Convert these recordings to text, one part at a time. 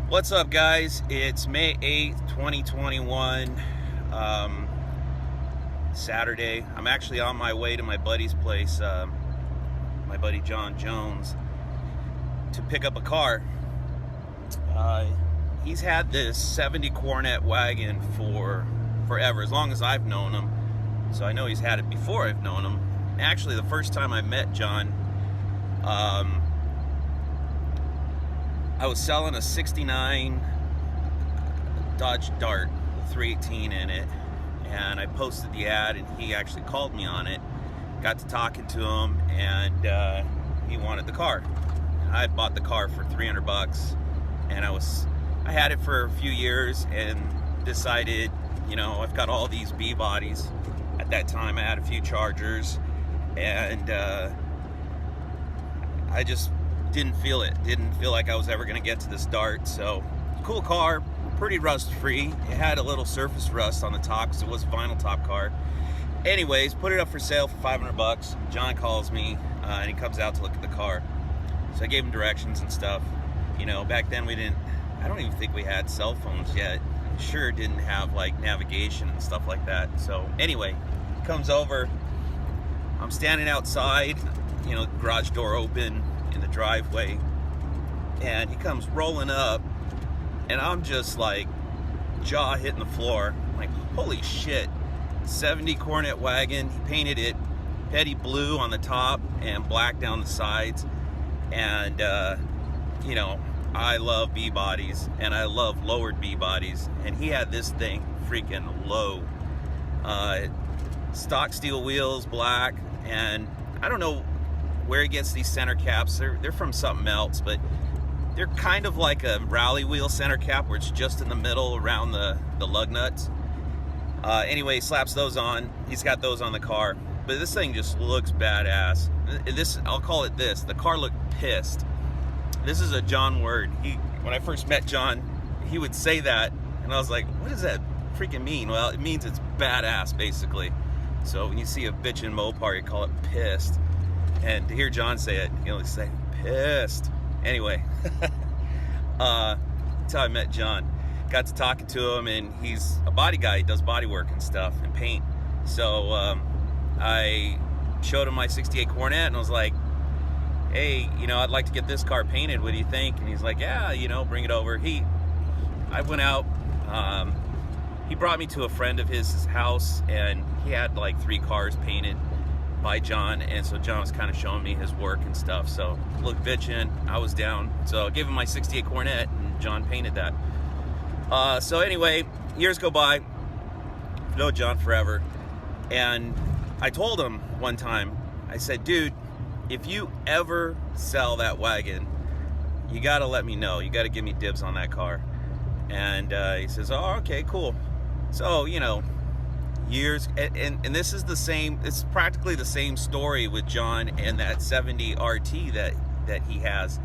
What's up, guys? It's May 8th, 2021, Saturday. I'm actually on my way to my buddy's place, my buddy John Jones, to pick up a car. He's had this 70 Coronet wagon for forever, as long as I've known him. So I know he's had it before I've known him. Actually, the first time I met John, I was selling a 69 Dodge Dart with 318 in it, and I posted the ad, and he actually called me on it. Got to talking to him, and he wanted the car. I bought the car for 300 bucks, and I had it for a few years and decided, you know, I've got all these B bodies. At that time I had a few Chargers, and I just didn't feel like I was ever going to get to this Dart. So cool car, pretty rust free. It had a little surface rust on the top because it was a vinyl top car. Anyways, put it up for sale for 500 bucks. John calls me and he comes out to look at the car. So I gave him directions and stuff. You know, back then I don't even think we had cell phones yet. Sure didn't have like navigation and stuff like that. So anyway, he comes over. I'm standing outside, you know, garage door open in the driveway, and he comes rolling up, and I'm just like jaw hitting the floor. I'm like, holy shit. 70 Coronet wagon. He painted it petty blue on the top and black down the sides. And you know, I love B bodies, and I love lowered B bodies, and he had this thing freaking low. Stock steel wheels, black, and I don't know where he gets these center caps. They're from something else, but they're kind of like a rally wheel center cap where it's just in the middle around the lug nuts. Anyway, he slaps those on. He's got those on the car, but this thing just looks badass. I'll call it this. The car looked pissed. This is a John word. When I first met John, he would say that, and I was like, what does that freaking mean? Well, it means it's badass, basically. So when you see a bitchin' Mopar, you call it pissed. And to hear John say it, you know, say pissed. Anyway, that's how I met John. Got to talking to him, and he's a body guy. He does body work and stuff and paint. So I showed him my 68 Coronet, and I was like, hey, you know, I'd like to get this car painted. What do you think? And he's like, yeah, you know, bring it over. I went out. He brought me to a friend of his house, and he had like 3 cars painted by John, and so John was kind of showing me his work and stuff. So look, bitchin', I was down. So I gave him my 68 Coronet, and John painted that. So anyway, years go by. Know John forever, and I told him one time, I said, dude, if you ever sell that wagon, you gotta let me know. You gotta give me dibs on that car. And he says, oh, okay, cool. So, you know, years, and this is the same, it's practically the same story with John and that 70 RT that he has.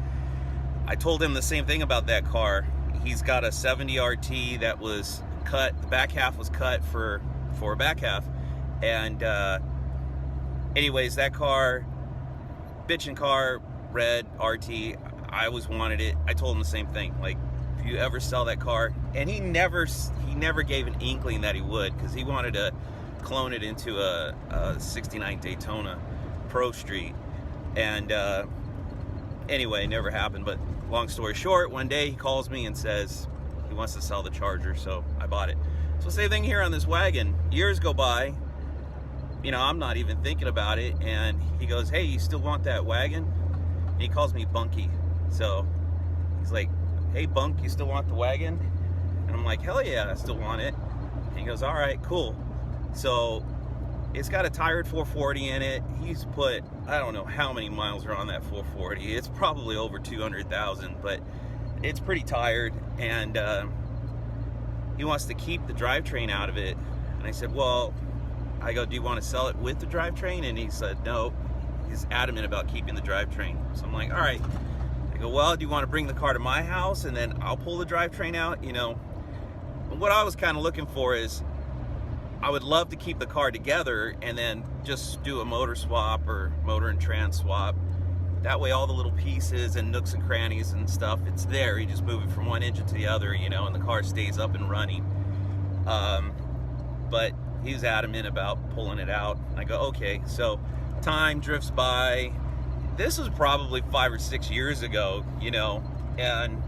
I told him the same thing about that car. He's got a 70 RT that was cut, the back half was cut for a back half. And anyways, that car, bitchin' car, red RT, I always wanted it. I told him the same thing, like, if you ever sell that car, and he never gave an inkling that he would, because he wanted to clone it into a 69 Daytona Pro Street. And anyway, it never happened. But long story short, one day he calls me and says he wants to sell the Charger, so I bought it. So same thing here on this wagon. Years go by, you know, I'm not even thinking about it, and he goes, hey, you still want that wagon? And he calls me Bunky. So he's like, hey, Bunk, you still want the wagon? And I'm like, hell yeah, I still want it. And he goes, all right, cool. So it's got a tired 440 in it. He's put, I don't know how many miles are on that 440. It's probably over 200,000, but it's pretty tired. And he wants to keep the drivetrain out of it. And I said, well, I go, do you want to sell it with the drivetrain? And he said, no. He's adamant about keeping the drivetrain. So I'm like, all right. I go, well, do you want to bring the car to my house and then I'll pull the drivetrain out? You know, what I was kind of looking for is, I would love to keep the car together and then just do a motor swap or motor and trans swap That way all the little pieces and nooks and crannies and stuff, it's there. You just move it from one engine to the other, you know, and the car stays up and running. But he was adamant about pulling it out. I go, okay. So time drifts by. This was probably 5 or 6 years ago, you know, and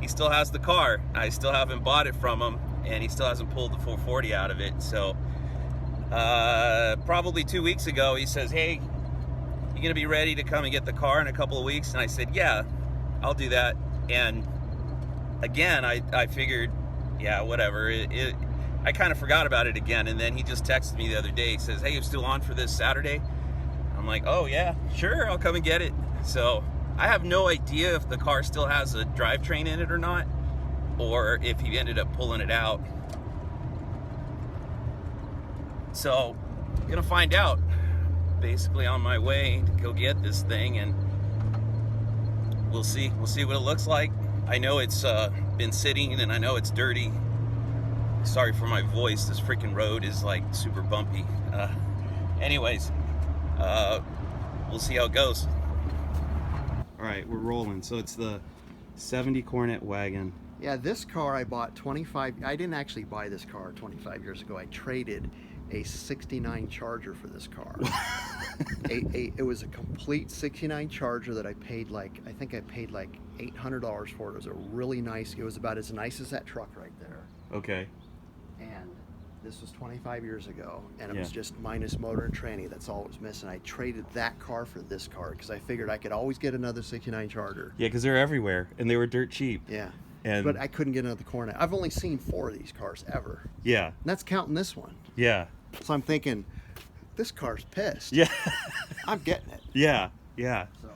he still has the car. I still haven't bought it from him, and he still hasn't pulled the 440 out of it. So probably 2 weeks ago, he says, hey, you gonna be ready to come and get the car in a couple of weeks? And I said, yeah, I'll do that. And again, I figured, yeah, whatever. I kind of forgot about it again. And then he just texted me the other day. He says, hey, you're still on for this Saturday? I'm like, oh yeah, sure, I'll come and get it. So I have no idea if the car still has a drivetrain in it or not, or if he ended up pulling it out. So I'm gonna find out. Basically on my way to go get this thing, and we'll see what it looks like. I know it's been sitting, and I know it's dirty. Sorry for my voice. This freaking road is like super bumpy. Anyways, we'll see how it goes. All right, we're rolling. So it's the 70 Coronet wagon. Yeah, this car I bought 25. I didn't actually buy this car 25 years ago. I traded a 69 Charger for this car. It was a complete 69 Charger that I paid like, I think I paid like $800 for it. It was a really nice, it was about as nice as that truck right there. Okay. And this was 25 years ago, and it was just minus motor and tranny. That's all it was missing. I traded that car for this car because I figured I could always get another 69 Charger. Yeah, because they're everywhere, and they were dirt cheap. Yeah. And but I couldn't get another Coronet. I've only seen 4 of these cars ever. Yeah. And that's counting this one. Yeah. So I'm thinking, this car's pissed. Yeah. I'm getting it. Yeah. Yeah. So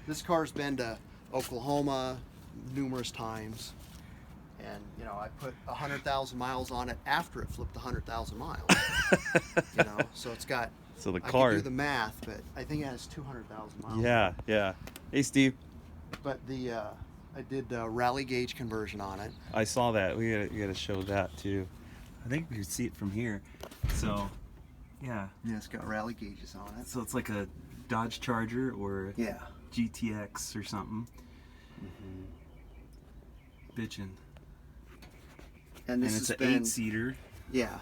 this car's been to Oklahoma numerous times, and you know, I put 100,000 miles on it after it flipped 100,000 miles. You know, so it's got. So the I car. can do the math, but I think it has 200,000 miles. Yeah. Yeah. Hey, Steve. But the I did rally gauge conversion on it. I saw that. We gotta show that too. I think we could see it from here. So, yeah. Yeah, it's got rally gauges on it. So it's like a Dodge Charger or Yeah. GTX or something. Bitchin'. And this it's has an been 8-seater. Yeah,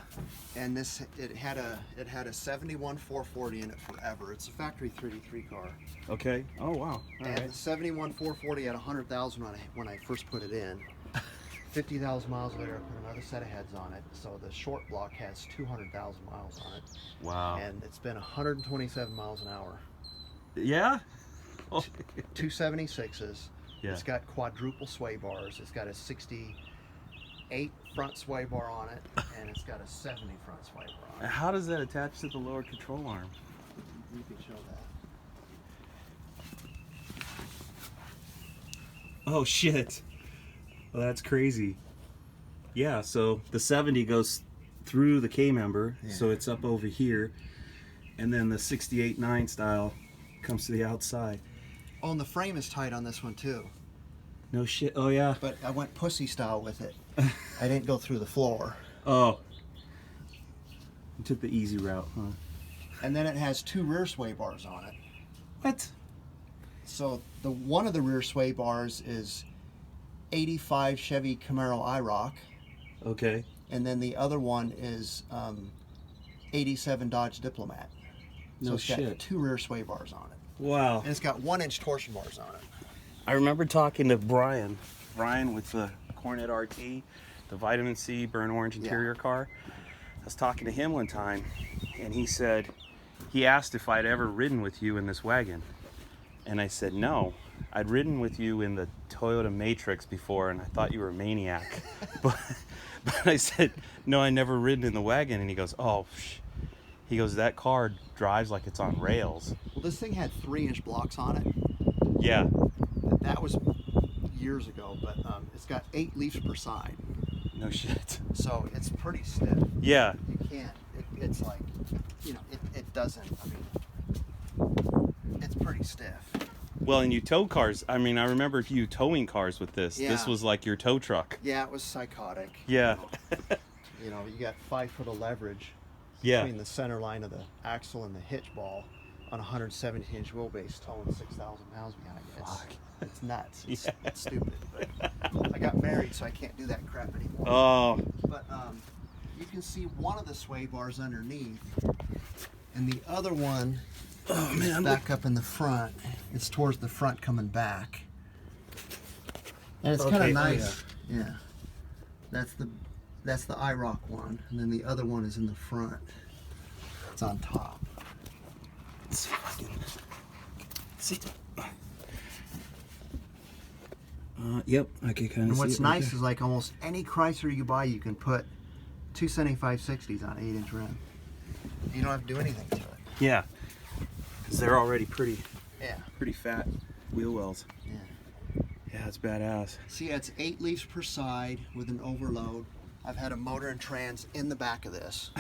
and this it had a 71 440 in it forever. It's a factory 33 car. Okay. Oh wow. All And right. the 71 440 had 100,000 on it when I first put it in. 50,000 miles later, I put another set of heads on it. So the short block has 200,000 miles on it. Wow. And it's been 127 miles an hour. Yeah. Oh. 276s. Yeah. It's got quadruple sway bars. It's got a 68 front sway bar on it, and it's got a 70 front sway bar on it. How does that attach to the lower control arm? You can show that. Oh shit. Well, that's crazy. Yeah, so the 70 goes through the K member, so it's up over here, and then the 68-9 style comes to the outside. Oh, and the frame is tight on this one too. No shit. Oh yeah. But I went pussy style with it. I didn't go through the floor. Oh. You took the easy route, huh? And then it has 2 rear sway bars on it. What? So the one of the rear sway bars is 85 Chevy Camaro IROC, Okay. and then the other one is 87 Dodge Diplomat. So No it's got shit. 2 rear sway bars on it. Wow. And it's got 1-inch torsion bars on it. I remember talking to Brian with the Coronet RT, the vitamin C burnt orange interior car. I was talking to him one time, and he said, he asked if I'd ever ridden with you in this wagon. And I said, no, I'd ridden with you in the Toyota Matrix before, and I thought you were a maniac. but I said, no, I never ridden in the wagon. And he goes, oh, he goes, that car drives like it's on rails. Well, this thing had 3-inch blocks on it. Yeah. That was years ago, but it's got 8 leaves per side. No shit. So it's pretty stiff. Yeah. You can't, it's like, you know, it doesn't, I mean, it's pretty stiff. Well, and you tow cars. I mean, I remember you towing cars with this. Yeah. This was like your tow truck. Yeah, it was psychotic. Yeah. You know, you got 5 foot of leverage Yeah. between the center line of the axle and the hitch ball. on a 117-inch wheelbase towing 6,000 pounds behind you. Fuck. It's nuts. It's, Yeah. it's stupid. But I got married, so I can't do that crap anymore. Oh. But you can see one of the sway bars underneath, and the other one is back up in the front. It's towards the front coming back. And it's kind Okay, of oh, nice. Yeah. That's the IROC one, and then the other one is in the front. It's on top. It's fucking. See. Yep, I can kind And of see what's it right nice there. is like almost any Chrysler you buy, you can put two 75/60s on 8-inch rim. You don't have to do anything to it. Yeah, because they're already pretty Yeah. fat wheel wells. Yeah. Yeah, it's badass. See, it's 8 leaves per side with an overload. I've had a motor and trans in the back of this.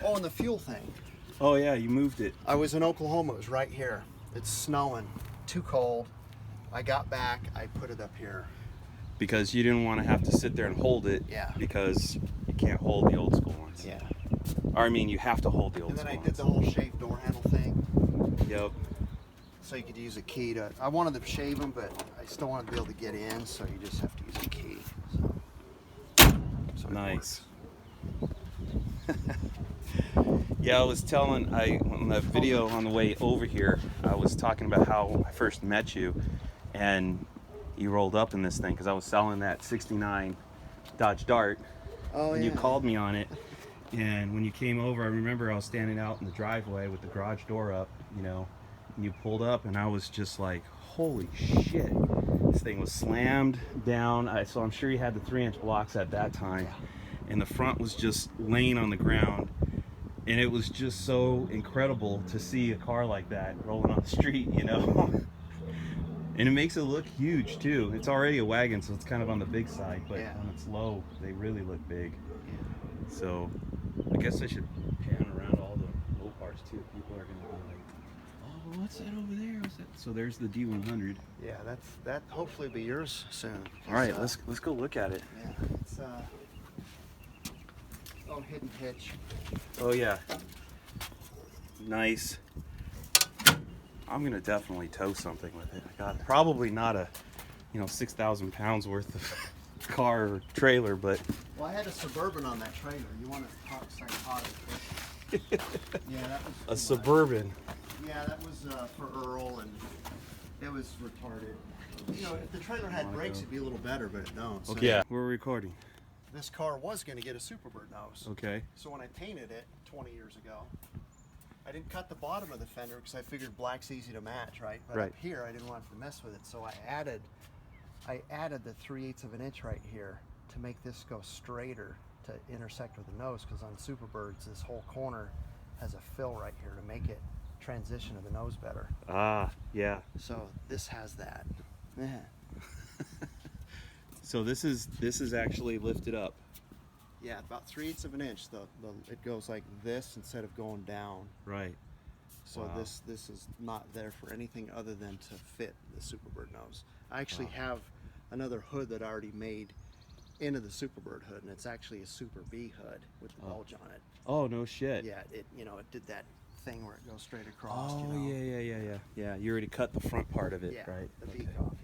Oh, and the fuel thing. Oh yeah, you moved it. I was in Oklahoma. It was right here. It's snowing. Too cold. I got back. I put it up here. Because you didn't want to have to sit there and hold it. Yeah. Because you can't hold the old school ones. Yeah. Or I mean, you have to hold the old And then school I did ones. the whole shaved door handle thing. Yep. So you could use a key to. I wanted to shave them, but I still wanted to be able to get in. So you just have to use a key. So it Nice. works. Yeah, I was telling, on the video on the way over here, I was talking about how I first met you, and you rolled up in this thing because I was selling that '69 Dodge Dart, Oh and yeah. you called me on it. And when you came over, I remember I was standing out in the driveway with the garage door up, you know, and you pulled up, and I was just like, holy shit. This thing was slammed down. So I'm sure you had the 3-inch blocks at that time, and the front was just laying on the ground. And it was just so incredible to see a car like that rolling on the street, you know. And it makes it look huge too. It's already a wagon, so it's kind of on the big side, but Yeah. when it's low, they really look big. Yeah. So I guess I should pan around all the Mopars too. People are gonna be like, "Oh, what's that over there? What's that?" So there's the D100. Yeah, that hopefully be yours soon. All right, It's, let's go look at it. Yeah, it's oh, hidden hitch. Oh yeah, nice. I'm gonna definitely tow something with it. I got probably not a, 6,000 pounds worth of car or trailer, but Well, I had a Suburban on that trailer. You want to talk psychotic? Yeah, that was a Suburban. Yeah, that was for Earl, and it was retarded. If the trailer had brakes, it'd be a little better, but it don't. So Okay, yeah, we're recording. This car was going to get a Superbird nose. Okay. So when I painted it 20 years ago, I didn't cut the bottom of the fender because I figured black's easy to match, right? But Right. up here, I didn't want to mess with it, so I added the 3/8 of an inch right here to make this go straighter to intersect with the nose, because on Superbirds, this whole corner has a fill right here to make it transition to the nose better. Ah, yeah. So this has that. Yeah. So this is actually lifted up. Yeah, about 3/8 of an inch. It goes like this instead of going down. Right. So Wow. this is not there for anything other than to fit the Superbird nose. I actually have another hood that I already made into the Superbird hood, and it's actually a Super B hood with the bulge on it. Oh, no shit. Yeah, it did that thing where it goes straight across. Oh, yeah. Yeah, you already cut the front part of it, Yeah, right? the Okay. beak off.